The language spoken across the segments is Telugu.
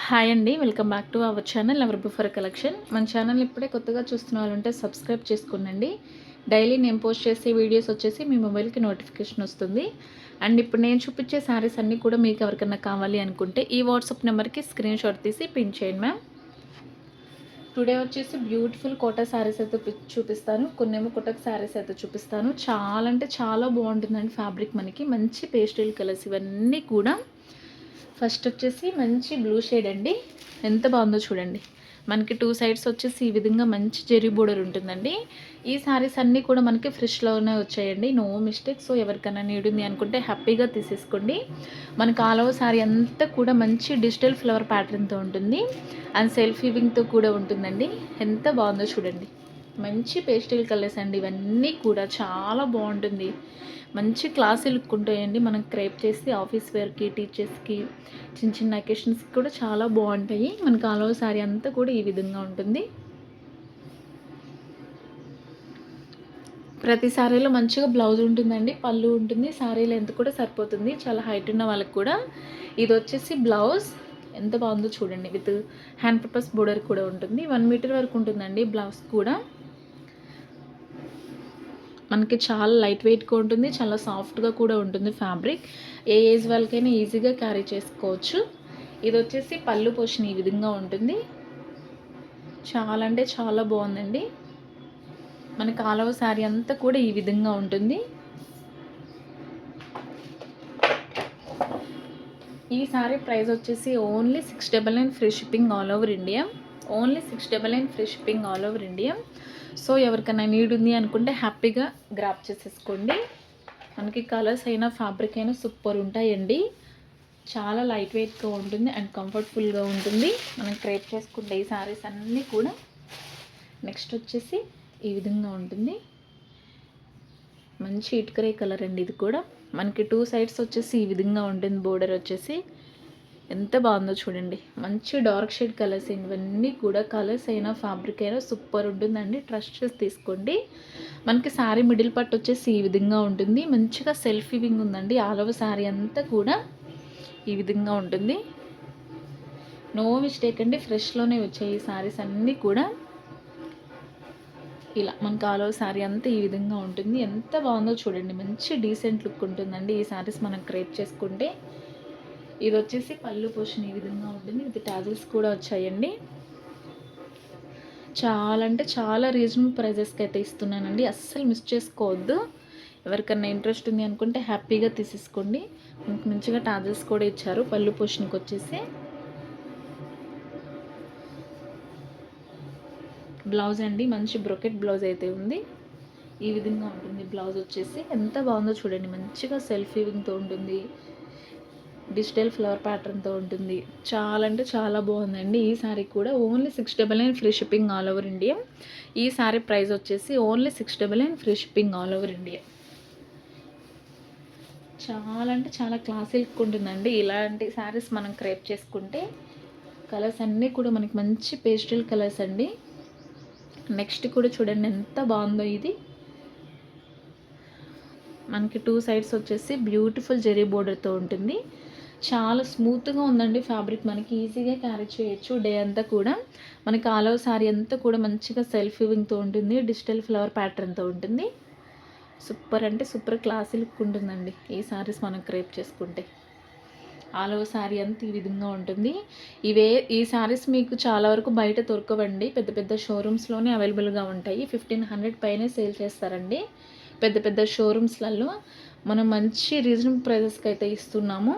హాయ్ అండి, welcome back to our channel our before collection. మన ఛానల్ ఇప్పుడే కొత్తగా చూస్తున్న వాళ్ళు ఉంటే సబ్స్క్రైబ్ చేసుకోండి. డైలీ నేను పోస్ట్ చేసే వీడియోస్ వచ్చేసి మీ మొబైల్కి నోటిఫికేషన్ వస్తుంది. అండ్ ఇప్పుడు నేను చూపించే శారీస్ అన్నీ కూడా మీకు ఎవరికైనా కావాలి అనుకుంటే ఈ వాట్సాప్ నెంబర్కి స్క్రీన్ షాట్ తీసి పిన్ చేయండి మ్యామ్. టుడే వచ్చేసి బ్యూటిఫుల్ కోటా శారీస్ అయితే చూపిస్తాను. కొన్నేమో కోటక్ శారీస్ అయితే చూపిస్తాను. చాలా అంటే చాలా బాగుంటుందండి ఫ్యాబ్రిక్. మనకి మంచి పేస్టల్ కలర్స్ ఇవన్నీ కూడా. ఫస్ట్ వచ్చేసి మంచి బ్లూ షేడ్ అండి, ఎంత బాగుందో చూడండి. మనకి 2 సైడ్స్ వచ్చేసి ఈ విధంగా మంచి జెరీ బోర్డర్ ఉంటుందండి. ఈ శారీస్ అన్నీ కూడా మనకి ఫ్రెష్లోనే వచ్చాయండి, నో మిస్టేక్. సో ఎవరికైనా నీడ్ ఉంది అనుకుంటే హ్యాపీగా తీసేసుకోండి. మనకు ఆల్ ఓవర్ శారీ అంతా కూడా మంచి డిజిటల్ ఫ్లవర్ ప్యాటర్న్తో ఉంటుంది అండ్ సెల్ఫ్ వీవింగ్తో కూడా ఉంటుందండి. ఎంత బాగుందో చూడండి. మంచి పేస్టల్ కలర్స్ అండి ఇవన్నీ కూడా, చాలా బాగుంటుంది. మంచి క్లాసీ లుక్ ఉంటాయండి. మనం క్రేప్ చేసి ఆఫీస్ వేర్కి, టీచర్స్కి, చిన్న చిన్న అకేషన్స్కి కూడా చాలా బాగుంటాయి. మనకు ఆల్ ఓవర్ శారీ అంతా కూడా ఈ విధంగా ఉంటుంది. ప్రతి శారీలో మంచిగా బ్లౌజ్ ఉంటుందండి, పళ్ళు ఉంటుంది, శారీ లెంత్ కూడా సరిపోతుంది చాలా హైట్ ఉన్న వాళ్ళకి కూడా. ఇది వచ్చేసి బ్లౌజ్, ఎంత బాగుందో చూడండి. విత్ హ్యాండ్ పర్పస్ బోర్డర్ కూడా ఉంటుంది. 1 మీటర్ వరకు ఉంటుందండి బ్లౌజ్ కూడా. మనకి చాలా లైట్ వెయిట్గా ఉంటుంది, చాలా సాఫ్ట్గా కూడా ఉంటుంది ఫ్యాబ్రిక్. ఏ ఏజ్ వాళ్ళకైనా ఈజీగా క్యారీ చేసుకోవచ్చు. ఇది వచ్చేసి పళ్ళు పోషన్ ఈ విధంగా ఉంటుంది. చాలా అంటే చాలా బాగుందండి. మనకి ఆల్ ఓవర్ శారీ అంతా కూడా ఈ విధంగా ఉంటుంది. ఈ శారీ ప్రైస్ వచ్చేసి only 699 free shipping all over India. Only 699 free shipping all over India. So ఎవరికైనా నీడ్ ఉంది అనుకుంటే హ్యాపీగా గ్రాప్ చేసేసుకోండి. మనకి కలర్స్ అయినా ఫ్యాబ్రిక్ అయినా సూపర్ ఉంటాయండి. చాలా లైట్ వెయిట్గా ఉంటుంది అండ్ కంఫర్టబుల్గా ఉంటుంది. మనం క్రేప్ చేసుకుంటే ఈ శారీస్ అన్నీ కూడా. నెక్స్ట్ వచ్చేసి ఈ విధంగా ఉంటుంది. మంచి ఇటుకరే కలర్ అండి ఇది కూడా. మనకి 2 సైడ్స్ వచ్చేసి ఈ విధంగా ఉంటుంది బోర్డర్ వచ్చేసి. ఎంత బాగుందో చూడండి. మంచి డార్క్ షేడ్ కలర్స్ ఇవన్నీ కూడా. కలర్స్ అయినా ఫ్యాబ్రిక్ అయినా సూపర్ ఉంటుందండి, ట్రస్ట్ చేసి తీసుకోండి. మనకి శారీ మిడిల్ పార్ట్ వచ్చేసి ఈ విధంగా ఉంటుంది. మంచిగా సెల్ఫ్ వీవింగ్ ఉందండి. ఆల్ ఓవర్ శారీ అంతా కూడా ఈ విధంగా ఉంటుంది. నో మిస్టేక్ అండి, ఫ్రెష్లోనే వచ్చాయి ఈ శారీస్ అన్నీ కూడా. ఇలా మనకి ఆల్ ఓవర్ శారీ అంతా ఈ విధంగా ఉంటుంది. ఎంత బాగుందో చూడండి. మంచి డీసెంట్ లుక్ ఉంటుందండి ఈ శారీస్ మనం క్రేప్ చేసుకుంటే. ఇది వచ్చేసి పళ్ళు పోషన్ ఈ విధంగా ఉంటుంది. విత్ టాజిల్స్ కూడా వచ్చాయండి. చాలా అంటే చాలా రీజనబుల్ ప్రైజెస్కి అయితే ఇస్తున్నానండి, అస్సలు మిస్ చేసుకోవద్దు. ఎవరికన్నా ఇంట్రెస్ట్ ఉంది అనుకుంటే హ్యాపీగా తీసేసుకోండి. మనకు మంచిగా టాజిల్స్ కూడా ఇచ్చారు పళ్ళు పోషన్కి వచ్చేసి. బ్లౌజ్ అండి, మంచి బ్రొకెట్ బ్లౌజ్ అయితే ఉంది. ఈ విధంగా ఉంటుంది బ్లౌజ్ వచ్చేసి. ఎంత బాగుందో చూడండి. మంచిగా సెల్ఫ్ వీవింగ్తో ఉంటుంది, డిజిటల్ ఫ్లవర్ ప్యాటర్న్తో ఉంటుంది. చాలా అంటే చాలా బాగుందండి ఈ శారీ కూడా. Only 699 free shipping all over India. ఈ శారీ ప్రైస్ వచ్చేసి only 699 free shipping all over India. చాలా అంటే చాలా క్లాసీ లుక్ ఉంటుందండి ఇలాంటి శారీస్ మనం క్రేప్ చేసుకుంటే. కలర్స్ అన్నీ కూడా మనకి మంచి పేస్టల్ కలర్స్ అండి. నెక్స్ట్ కూడా చూడండి ఎంత బాగుందో ఇది. మనకి 2 సైడ్స్ వచ్చేసి బ్యూటిఫుల్ జెరీ బోర్డర్తో ఉంటుంది. చాలా స్మూత్గా ఉందండి ఫ్యాబ్రిక్. మనకి ఈజీగా క్యారీ చేయొచ్చు డే అంతా కూడా. మనకి ఆల్ ఓవర్ శారీ అంతా కూడా మంచిగా సెల్ఫ్ వీవింగ్తో ఉంటుంది, డిజిటల్ ఫ్లవర్ ప్యాటర్న్తో ఉంటుంది. సూపర్ అంటే సూపర్ క్లాసీ లుక్ ఉంటుందండి ఈ శారీస్ మనం క్రేప్ చేసుకుంటే. ఆల్ ఓవర్ శారీ అంతా ఈ విధంగా ఉంటుంది. ఈ శారీస్ మీకు చాలా వరకు బయట దొరకవండి, పెద్ద పెద్ద షోరూమ్స్లోనే అవైలబుల్గా ఉంటాయి. 1500 పైనే సేల్ చేస్తారండి పెద్ద పెద్ద షోరూమ్స్లలో. మనం మంచి రీజనబుల్ ప్రైజెస్కి అయితే ఇస్తున్నాము.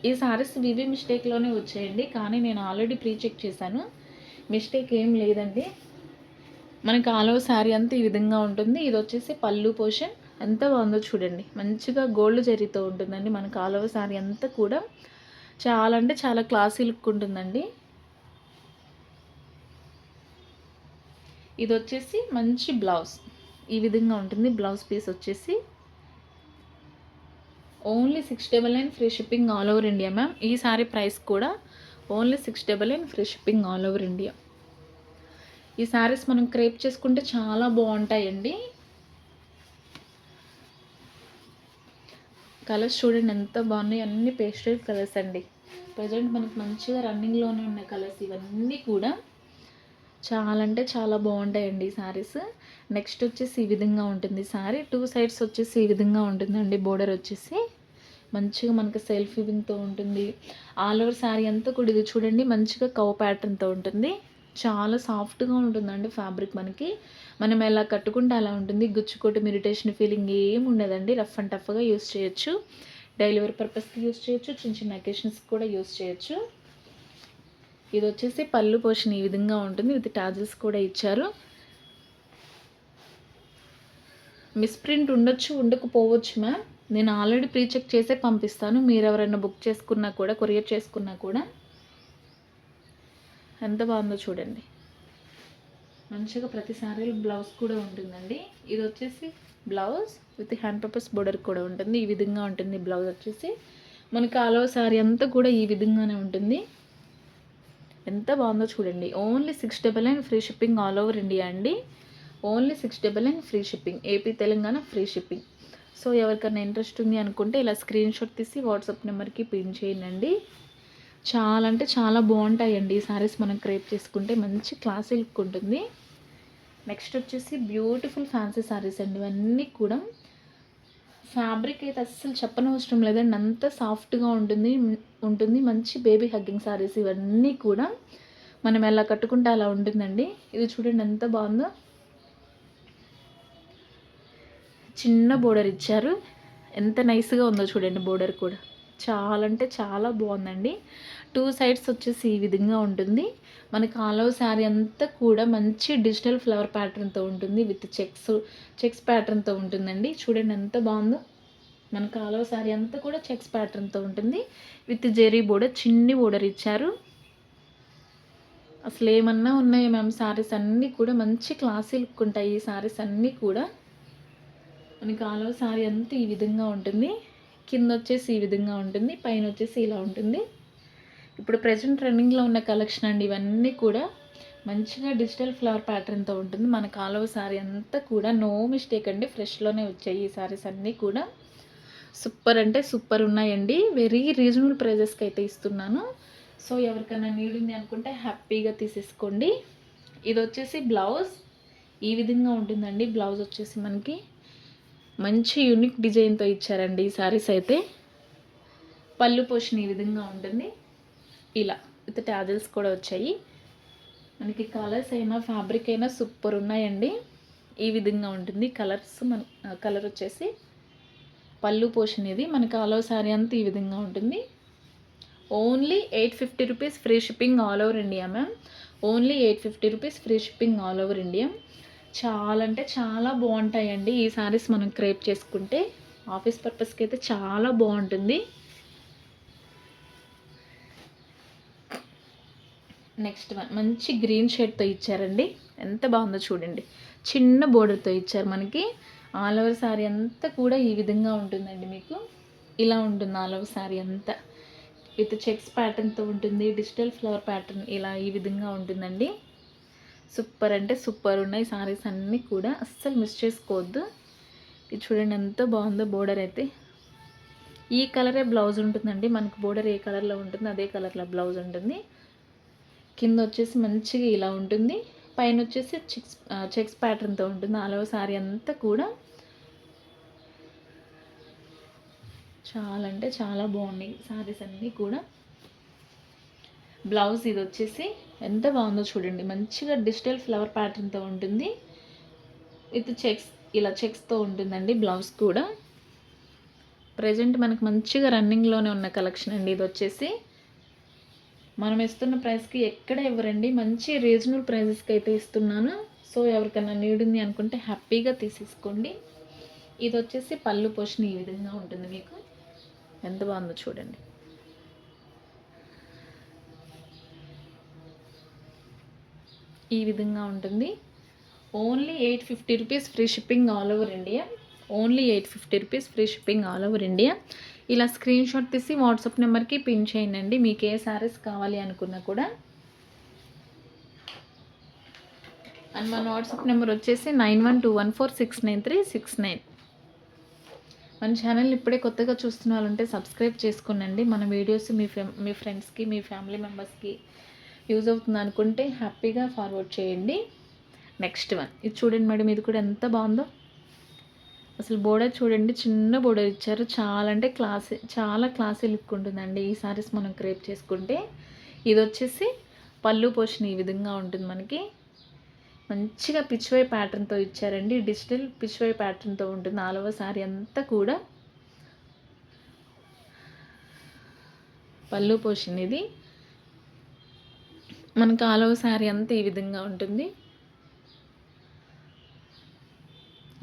ఈ శారీస్ వివి మిస్టేక్లోనే వచ్చాయండి, కానీ నేను ఆల్రెడీ ప్రీ చెక్ చేశాను, మిస్టేక్ ఏం లేదండి. మనకి ఆల్ ఓవర్ శారీ అంతా ఈ విధంగా ఉంటుంది. ఇది వచ్చేసి పళ్ళు పోర్షన్. ఎంత బాగుందో చూడండి. మంచిగా గోల్డ్ జరీతో ఉంటుందండి మనకి ఆల్ ఓవర్ శారీ అంతా కూడా. చాలా అంటే చాలా క్లాసీ లుక్ ఉంటుందండి. ఇది వచ్చేసి మంచి బ్లౌజ్ ఈ విధంగా ఉంటుంది. బ్లౌజ్ పీస్ వచ్చేసి only 699 free shipping all over India ma'am. ఈ శారీ ప్రైస్ కూడా only 699 free shipping all over India. ఈ శారీస్ మనం క్రేప్ చేసుకుంటే చాలా బాగుంటాయండి. కలర్స్ చూడండి ఎంత బాగున్నాయి, అన్ని పేస్టల్ కలర్స్ అండి. ప్రజెంట్ మనకి మంచిగా రన్నింగ్లోనే ఉన్న కలర్స్ ఇవన్నీ కూడా చాలా అంటే చాలా బాగుంటాయండి ఈ శారీస్. నెక్స్ట్ వచ్చేసి ఈ విధంగా ఉంటుంది శారీ. 2 సైడ్స్ వచ్చేసి ఈ విధంగా ఉంటుందండి. బోర్డర్ వచ్చేసి మంచిగా మనకి సెల్ఫ్ వీవింగ్తో ఉంటుంది. ఆల్ ఓవర్ శారీ అంతా కూడా ఇది చూడండి మంచిగా కవ్ ప్యాటర్న్తో ఉంటుంది. చాలా సాఫ్ట్గా ఉంటుందండి ఫ్యాబ్రిక్. మనం ఎలా కట్టుకుంటే అలా ఉంటుంది. గుచ్చుకోవటం ఇరిటేషన్ ఫీలింగ్ ఏమి ఉండదండి. రఫ్ అండ్ టఫ్గా యూస్ చేయొచ్చు. డైలీ వేర్ పర్పస్కి యూస్ చేయొచ్చు. చిన్న చిన్న అకేషన్స్కి కూడా యూస్ చేయొచ్చు. ఇది వచ్చేసి పళ్ళు పోర్షన్ ఈ విధంగా ఉంటుంది. విత్ టాజిల్స్ కూడా ఇచ్చారు. మిస్ప్రింట్ ఉండొచ్చు, ఉండకపోవచ్చు మ్యామ్. నేను ఆల్రెడీ ప్రీ చెక్ చేసే పంపిస్తాను. మీరు ఎవరైనా బుక్ చేసుకున్నా కూడా, కొరియర్ చేసుకున్నా కూడా. ఎంత బాగుందో చూడండి. మంచిగా ప్రతి శారీలో బ్లౌజ్ కూడా ఉంటుందండి. ఇది వచ్చేసి blouse with hand purpose border కూడా ఉంటుంది. ఈ విధంగా ఉంటుంది బ్లౌజ్ వచ్చేసి. మనకి ఆల్ ఓవర్ శారీ అంతా కూడా ఈ విధంగానే ఉంటుంది. ఎంత బాగుందో చూడండి. Only 699 free shipping all over India అండి. Only 699 free shipping. AP Telangana free shipping. So ఎవరికైనా ఇంట్రెస్ట్ ఉంది అనుకుంటే ఇలా స్క్రీన్ షాట్ తీసి వాట్సాప్ నెంబర్కి పిన్ చేయండి. చాలా అంటే చాలా బాగుంటాయండి ఈ సారీస్. మనం క్రేప్ చేసుకుంటే మంచి క్లాసీ లుక్ ఉంటుంది. నెక్స్ట్ వచ్చేసి బ్యూటిఫుల్ ఫ్యాన్సీ సారీస్ అండి. ఇవన్నీ కూడా ఫ్యాబ్రిక్ అయితే అస్సలు చెప్పనవసరం లేదండి. అంత సాఫ్ట్గా ఉంటుంది. మంచి బేబీ హగ్గింగ్ సారీస్ ఇవన్నీ కూడా. మనం ఎలా కట్టుకుంటే అలా ఉంటుందండి. ఇది చూడండి ఎంత బాగుందో. చిన్న బోర్డర్ ఇచ్చారు. ఎంత నైస్గా ఉందో చూడండి. బోర్డర్ కూడా చాలా అంటే చాలా బాగుందండి. 2 సైడ్స్ వచ్చేసి ఈ విధంగా ఉంటుంది. మనకి ఆల్ ఓవర్ శారీ అంతా కూడా మంచి డిజిటల్ ఫ్లవర్ ప్యాటర్న్తో ఉంటుంది. విత్ చెక్స్ ప్యాటర్న్తో ఉంటుందండి. చూడండి ఎంత బాగుందో. మనకి ఆల్ ఓవర్ శారీ అంతా కూడా చెక్స్ ప్యాటర్న్తో ఉంటుంది. విత్ జెరీ బోర్డర్, చిన్ని బోర్డర్ ఇచ్చారు. అసలు ఏమన్నా ఉన్నాయి మ్యామ్. శారీస్ అన్నీ కూడా మంచి క్లాసీ లుక్ ఉంటాయి. ఈ శారీస్ అన్నీ కూడా మనకి ఆల్ ఓవర్ శారీ అంతా ఈ విధంగా ఉంటుంది. కింద వచ్చేసి ఈ విధంగా ఉంటుంది. పైన వచ్చేసి ఇలా ఉంటుంది. ఇప్పుడు ప్రజెంట్ రన్నింగ్లో ఉన్న కలెక్షన్ అండి ఇవన్నీ కూడా. మంచిగా డిజిటల్ ఫ్లవర్ ప్యాటర్న్తో ఉంటుంది. మనకు ఆల్ ఓవర్ శారీ అంతా కూడా నో మిస్టేక్ అండి. ఫ్రెష్లోనే వచ్చాయి ఈ శారీస్ అన్నీ కూడా. సూపర్ అంటే సూపర్ ఉన్నాయండి. వెరీ రీజనబుల్ ప్రైజెస్కి అయితే ఇస్తున్నాను. సో ఎవరికైనా నీడ్ ఉంది అనుకుంటే హ్యాపీగా తీసేసుకోండి. ఇది వచ్చేసి బ్లౌజ్ ఈ విధంగా ఉంటుందండి. బ్లౌజ్ వచ్చేసి మనకి మంచి యూనిక్ డిజైన్తో ఇచ్చారండి ఈ శారీస్ అయితే. పళ్ళు పోషన్ ఈ విధంగా ఉంటుంది. ఇలా విత్ టాజిల్స్ కూడా వచ్చాయి. మనకి కలర్స్ అయినా ఫ్యాబ్రిక్ అయినా సూపర్ ఉన్నాయండి. ఈ విధంగా ఉంటుంది కలర్స్. కలర్ వచ్చేసి పళ్ళు పోషన్ ఇది. మనకి ఆల్ ఓవర్ శారీ అంతా ఈ విధంగా ఉంటుంది. Only 850 rupees free shipping all over India ma'am. Only 850 rupees free shipping all over India. చాలా అంటే చాలా బాగుంటాయండి ఈ శారీస్. మనం క్రేప్ చేసుకుంటే ఆఫీస్ పర్పస్కి అయితే చాలా బాగుంటుంది. నెక్స్ట్ వన్ మంచి గ్రీన్ షేడ్తో ఇచ్చారండి. ఎంత బాగుందో చూడండి. చిన్న బోర్డర్తో ఇచ్చారు. మనకి ఆల్ ఓవర్ శారీ అంతా కూడా ఈ విధంగా ఉంటుందండి. మీకు ఇలా ఉంటుంది ఆల్ ఓవర్ శారీ అంతా. విత్ చెక్స్ ప్యాటర్న్తో ఉంటుంది. డిజిటల్ ఫ్లవర్ ప్యాటర్న్ ఇలా ఈ విధంగా ఉంటుందండి. సూపర్ అంటే సూపర్ ఉన్నాయి సారీస్ అన్నీ కూడా. అస్సలు మిస్ చేసుకోవద్దు. ఇది చూడండి ఎంత బాగుందో. బోర్డర్ అయితే ఈ కలరే బ్లౌజ్ ఉంటుందండి. మనకి బోర్డర్ ఏ కలర్లో ఉంటుందో అదే కలర్లో బ్లౌజ్ ఉంటుంది. కింద వచ్చేసి మంచిగా ఇలా ఉంటుంది. పైన వచ్చేసి చెక్స్ ప్యాటర్న్తో ఉంటుంది. ఆల్ ఓవర్ శారీ అంతా కూడా చాలా అంటే చాలా బాగున్నాయి శారీస్ అన్నీ కూడా. బ్లౌజ్ ఇది వచ్చేసి ఎంత బాగుందో చూడండి. మంచిగా డిజిటల్ ఫ్లవర్ ప్యాటర్న్తో ఉంటుంది. విత్ ఇలా చెక్స్తో ఉంటుందండి బ్లౌజ్ కూడా. ప్రజెంట్ మనకు మంచిగా రన్నింగ్లోనే ఉన్న కలెక్షన్ అండి ఇది వచ్చేసి. మనం ఇస్తున్న ప్రైస్కి ఎక్కడ ఇవ్వరండి. మంచి రీజనబుల్ ప్రైజెస్కి అయితే ఇస్తున్నాను. సో ఎవరికైనా నీడ్ ఉంది అనుకుంటే హ్యాపీగా తీసేసుకోండి. ఇది వచ్చేసి పళ్ళు పోషన్ ఈ విధంగా ఉంటుంది. మీకు ఎంత బాగుందో చూడండి. ఈ విధంగా ఉంటుంది. Only 850 rupees free shipping all over India. Only 850 rupees free shipping all over India. ఇలా స్క్రీన్ షాట్ తీసి వాట్సాప్ నెంబర్కి పిన్ చేయండి. మీకు ఏ శారీస్ కావాలి అనుకున్నా కూడా. అండ్ మన వాట్సాప్ నెంబర్ వచ్చేసి 9121469369. మన ఛానల్ ఇప్పుడే కొత్తగా చూస్తున్న వాళ్ళుంటే సబ్స్క్రైబ్ చేసుకోండి. మన వీడియోస్ మీ ఫ్రెండ్స్కి, మీ ఫ్యామిలీ మెంబర్స్కి యూజ్ అవుతుంది అనుకుంటే హ్యాపీగా ఫార్వర్డ్ చేయండి. నెక్స్ట్ వన్ ఇది చూడండి మేడం, ఇది కూడా ఎంత బాగుందో. అసలు బోర్డర్ చూడండి, చిన్న బోర్డర్ ఇచ్చారు. చాలా అంటే చాలా క్లాసీ లుక్ ఉంటుందండి ఈ సారీస్ మనం క్రేప్ చేసుకుంటే. ఇది వచ్చేసి పళ్ళు పోషణ ఈ విధంగా ఉంటుంది మనకి. మంచిగా పిచ్వై ప్యాటర్న్తో ఇచ్చారండి. డిజిటల్ పిచ్వై ప్యాటర్న్తో ఉంటుంది ఆల్ ఓవర్ శారీ అంతా కూడా. పళ్ళు పోషన్ ఇది మనకు ఆల్ ఓవర్ శారీ అంతా ఈ విధంగా ఉంటుంది.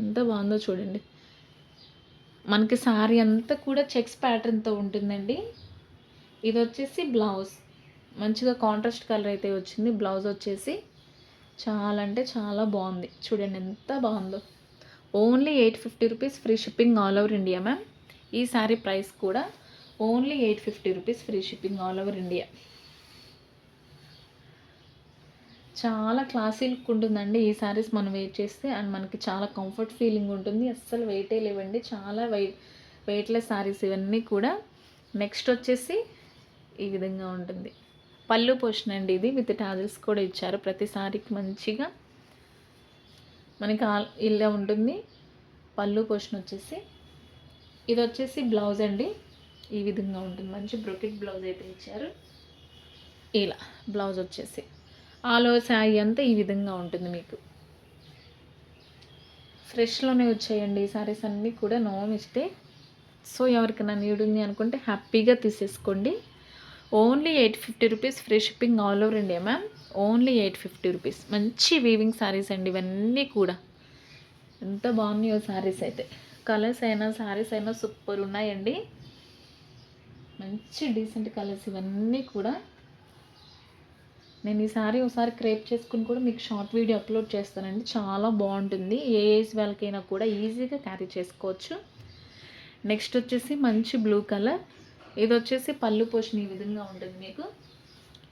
ఎంత బాగుందో చూడండి. మనకి శారీ అంతా కూడా చెక్స్ ప్యాటర్న్తో ఉంటుందండి. ఇది వచ్చేసి బ్లౌజ్ మంచిగా కాంట్రాస్ట్ కలర్ అయితే వచ్చింది. బ్లౌజ్ వచ్చేసి చాలా అంటే చాలా బాగుంది. చూడండి ఎంత బాగుందో. Only 850 rupees free shipping all over India ma'am. ఈ శారీ ప్రైస్ కూడా only 850 rupees free shipping all over India. చాలా క్లాసీ లుక్ ఉంటుందండి ఈ శారీస్ మనం వెయిట్ చేస్తే. అండ్ మనకి చాలా కంఫర్ట్ ఫీలింగ్ ఉంటుంది. అస్సలు వెయిటే లేవండి, చాలా వెయిట్లెస్ శారీస్ ఇవన్నీ కూడా. నెక్స్ట్ వచ్చేసి ఈ విధంగా ఉంటుంది పళ్ళు పోషన్ అండి. ఇది విత్ టాజిల్స్ కూడా ఇచ్చారు. ప్రతి శారీకి మంచిగా మనకి ఇలా ఉంటుంది పళ్ళు పోషన్ వచ్చేసి. ఇది వచ్చేసి బ్లౌజ్ అండి, ఈ విధంగా ఉంటుంది. మంచి బ్రొకెట్ బ్లౌజ్ అయితే ఇచ్చారు. ఇలా బ్లౌజ్ వచ్చేసి ఆల్ ఓవర్ శారీ అంతా ఈ విధంగా ఉంటుంది మీకు. ఫ్రెష్లోనే వచ్చాయండి ఈ శారీస్ అన్నీ కూడా, నో మిస్టేక్. సో ఎవరికైనా నీడ్ ఉంది అనుకుంటే హ్యాపీగా తీసేసుకోండి. Only 850 rupees free shipping all over India ma'am. Only 850 rupees. మంచి వీవింగ్ శారీస్ అండి ఇవన్నీ కూడా. ఎంత బాగున్నాయో శారీస్ అయితే. కలర్స్ అయినా శారీస్ అయినా సూపర్ ఉన్నాయండి. మంచి డీసెంట్ కలర్స్ ఇవన్నీ కూడా. నేను ఈ శారీ ఒకసారి క్రేప్ చేసుకుని కూడా మీకు షార్ట్ వీడియో అప్లోడ్ చేస్తానండి. చాలా బాగుంటుంది. ఏ ఏజ్ వాళ్ళకైనా కూడా ఈజీగా క్యారీ చేసుకోవచ్చు. నెక్స్ట్ వచ్చేసి మంచి బ్లూ కలర్. ఇది వచ్చేసి పళ్ళు పోషన్ ఈ విధంగా ఉంటుంది మీకు.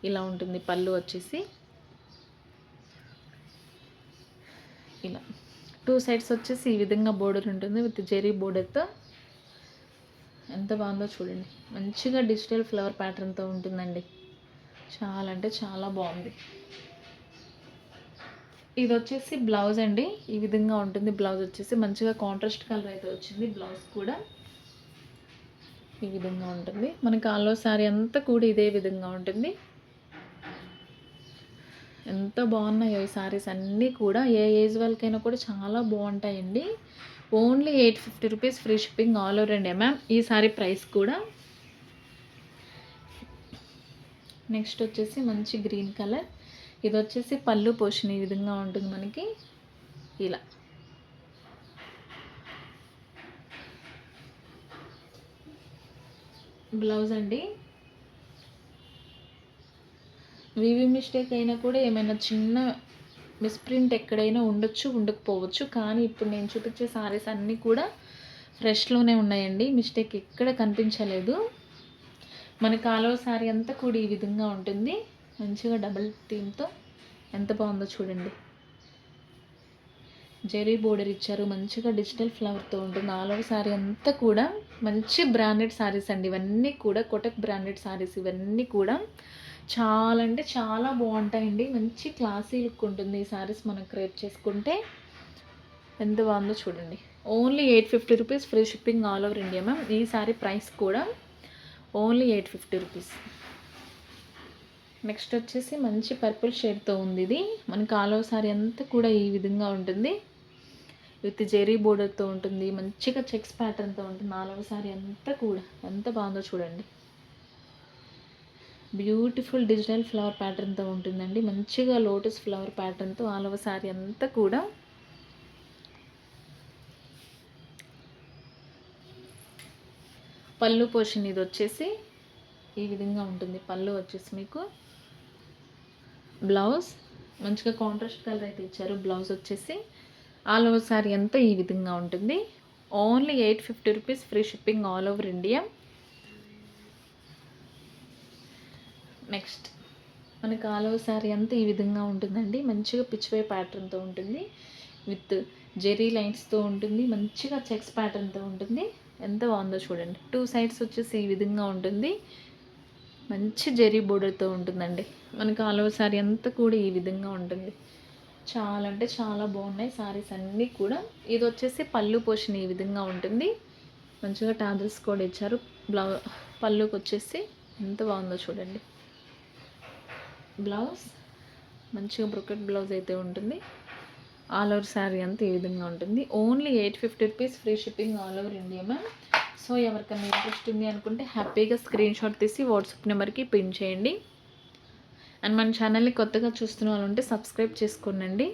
ఇలా ఉంటుంది పళ్ళు వచ్చేసి. ఇలా 2 సైడ్స్ వచ్చేసి ఈ విధంగా బోర్డర్ ఉంటుంది విత్ జెరీ బోర్డర్తో. ఎంత బాగుందో చూడండి. మంచిగా డిజిటల్ ఫ్లవర్ ప్యాటర్న్తో ఉంటుందండి. చాలా అంటే చాలా బాగుంది. ఇది వచ్చేసి బ్లౌజ్ అండి, ఈ విధంగా ఉంటుంది. బ్లౌజ్ వచ్చేసి మంచిగా కాంట్రాస్ట్ కలర్ అయితే వచ్చింది. బ్లౌజ్ కూడా ఈ విధంగా ఉంటుంది. మనకి ఆల్ ఓవర్ శారీ అంతా కూడా ఇదే విధంగా ఉంటుంది. ఎంత బాగున్నాయో ఈ శారీస్ అన్నీ కూడా. ఏ ఏజ్ వాళ్ళకైనా కూడా చాలా బాగుంటాయండి. Only 850 rupees free shipping all over India ma'am. ఈ శారీ ప్రైస్ కూడా. నెక్స్ట్ వచ్చేసి మంచి గ్రీన్ కలర్. ఇది వచ్చేసి పళ్ళు పోషన్ ఈ విధంగా ఉంటుంది మనకి. ఇలా బ్లౌజ్ అండి. వివి మిస్టేక్ అయినా కూడా ఏమైనా చిన్న మిస్ప్రింట్ ఎక్కడైనా ఉండొచ్చు, ఉండకపోవచ్చు. కానీ ఇప్పుడు నేను చూపించే సారీస్ అన్నీ కూడా ఫ్రెష్లోనే ఉన్నాయండి. మిస్టేక్ ఎక్కడ కనిపించలేదు. మనకి ఆల్ ఓవర్ శారీ అంతా కూడా ఈ విధంగా ఉంటుంది. మంచిగా డబుల్ థీమ్తో ఎంత బాగుందో చూడండి. జెరీ బోర్డర్ ఇచ్చారు. మంచిగా డిజిటల్ ఫ్లవర్తో ఉంటుంది. ఆల్ ఓవర్ శారీ అంతా కూడా మంచి బ్రాండెడ్ శారీస్ అండి ఇవన్నీ కూడా. కోటక్ బ్రాండెడ్ శారీస్ ఇవన్నీ కూడా. చాలా అంటే చాలా బాగుంటాయండి. మంచి క్లాసీ లుక్ ఉంటుంది ఈ శారీస్ మనం క్రేప్ చేసుకుంటే. ఎంత బాగుందో చూడండి. Only 850 rupees free shipping all over India ma'am. ఈ శారీ ప్రైస్ కూడా ఓన్లీ 850 రూపీస్. నెక్స్ట్ వచ్చేసి మంచి పర్పుల్ షేడ్తో ఉంది ఇది. మనకి ఆల్ ఓవర్ శారీ అంతా కూడా ఈ విధంగా ఉంటుంది. విత్ జెరీ బోర్డర్తో ఉంటుంది. మంచిగా చెక్స్ ప్యాటర్న్తో ఉంటుంది ఆల్ ఓవర్ శారీ అంతా కూడా. ఎంత బాగుందో చూడండి. బ్యూటిఫుల్ డిజిటల్ ఫ్లవర్ ప్యాటర్న్తో ఉంటుందండి. మంచిగా లోటస్ ఫ్లవర్ ప్యాటర్న్తో ఆల్ ఓవర్ శారీ అంతా కూడా. పళ్ళు పోషన్ ఇది వచ్చేసి ఈ విధంగా ఉంటుంది. పళ్ళు వచ్చేసి మీకు. బ్లౌజ్ మంచిగా కాంట్రాస్ట్ కలర్ అయితే ఇచ్చారు. బ్లౌజ్ వచ్చేసి ఆల్ ఓవర్ శారీ అంతా ఈ విధంగా ఉంటుంది. Only 850 rupees free shipping all over India. Next మనకి ఆల్ ఓవర్ శారీ అంతా ఈ విధంగా ఉంటుందండి. మంచిగా పిచ్వే ప్యాటర్న్తో ఉంటుంది. విత్ జెరీ లైన్స్తో ఉంటుంది. మంచిగా చెక్స్ ప్యాటర్న్తో ఉంటుంది. ఎంత బాగుందో చూడండి. 2 సైడ్స్ వచ్చేసి ఈ విధంగా ఉంటుంది. మంచి జెరీ బోర్డర్తో ఉంటుందండి. మనకి ఆల్ ఓవర్ శారీ అంతా కూడా ఈ విధంగా ఉంటుంది. చాలా అంటే చాలా బాగున్నాయి శారీస్ అన్నీ కూడా. ఇది వచ్చేసి పళ్ళు పోర్షన్ ఈ విధంగా ఉంటుంది. మంచిగా టాజల్స్ కూడా ఇచ్చారు. పళ్ళుకి వచ్చేసి ఎంత బాగుందో చూడండి. బ్లౌజ్ మంచిగా బ్రొకెట్ బ్లౌజ్ అయితే ఉంటుంది. ఆల్ ఓవర్ శారీ అంతా ఈ విధంగా ఉంటుంది. Only 850 rupees, free shipping all over India ma'am. So ఎవరికైనా ఇంట్రెస్ట్ ఉంది అనుకుంటే హ్యాపీగా స్క్రీన్ షాట్ తీసి వాట్సాప్ నెంబర్కి పిన్ చేయండి. అండ్ మన ఛానల్ని కొత్తగా చూస్తున్న వాళ్ళు ఉంటే సబ్స్క్రైబ్ చేసుకోండి.